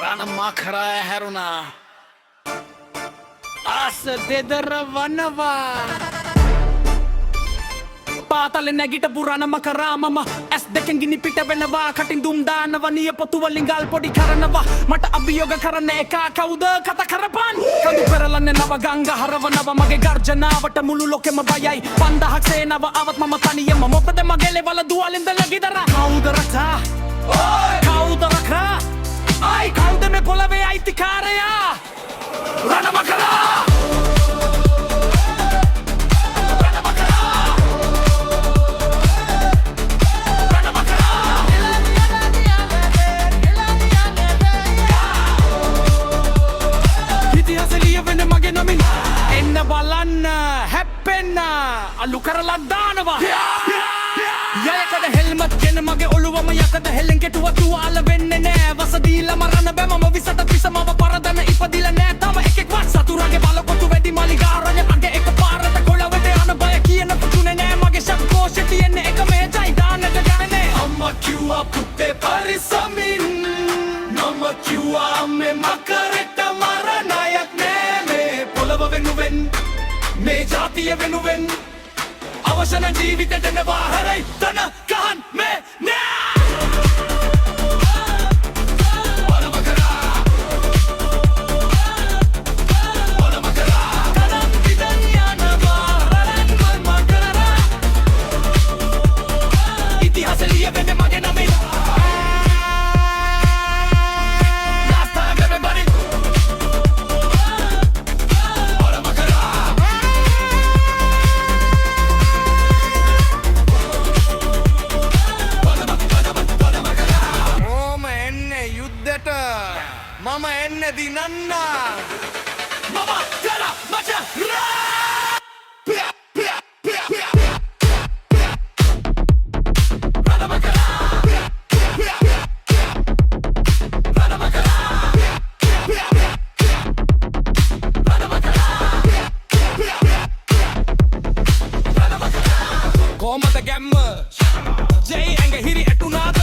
රණම්මා කරා හැරුණා ආස දෙදර වනවා පාතලෙ නැගිටපු රණම කරා මම ඇස් දෙකෙන් ගිනි පිට වෙනවා කටින් දුම් දානවා නිය පොතු වලින් ගල් පොඩි කරනවා මට අභියෝග කරන එක කවුද කතා කරපන් කඳු පෙරලන්නේ නව ගංගා හරවනවා මගේ ගර්ජනාවට මුළු ලෝකෙම බයයි 5000ක් සේනාව ආවත් මම තනියම මොකද මගේ ලෙවල දුවලින්ද ලගිදර කවුද රතා ඕයි කවුද රකා අයි කවුද මේ පොළවේ අයිතිකාරයා රණම කරා බලන්න හැප්පෙන්න අලු කරලා දානවා යයකඩ හෙල්මත් ගෙන මගේ ඔළුවම යකඩ හෙල්ලෙන් කෙටුවා තුවාල වෙන්නේ නෑ වස දීලා මරන්න බෑ මම විසට පිසමව පරදන ඉපදිලා නෑ තව එකෙක්වත් සතුරගේ බලකොටු වැඩි මලිගාරය අගේ එක පාරට කොළවෙට යන බය කියන පුතුනේ නෑ මගේ ශබ්දෝෂේ තියෙන්නේ එක මේජයි දාන්නට ගන්නේ අම්මා කිව්වා පුතේ පරිස්සමින් මම කිව්වා අම්මේ මකරට මරණයක් නෑ මේ පොළව වෙනුවෙන් මේ ජාතිය වෙනුවෙන් අවසන ජීවිතෙට නවා හැරයි තන ගහන් මේ නෑ මම එන්නේ දිනන්න මම කලා මචං කොහමද ගැම්ම ජේ ඇඟ හිරි ඇටුනාද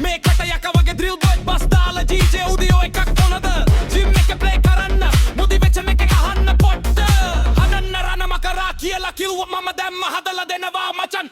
මේ කට යක වගේ ඩ්‍රිල් බොයි බස් දාලා ජීජේ උදියෝ එකක් කොනද ජිම් එක ප්ලේ කරන්න මුදි වෙච්ච මේක අහන්න පොට්ට හදන්න රණම කරා කියලා කිව්ව මම දැම්ම හදලා දෙනවා මචන්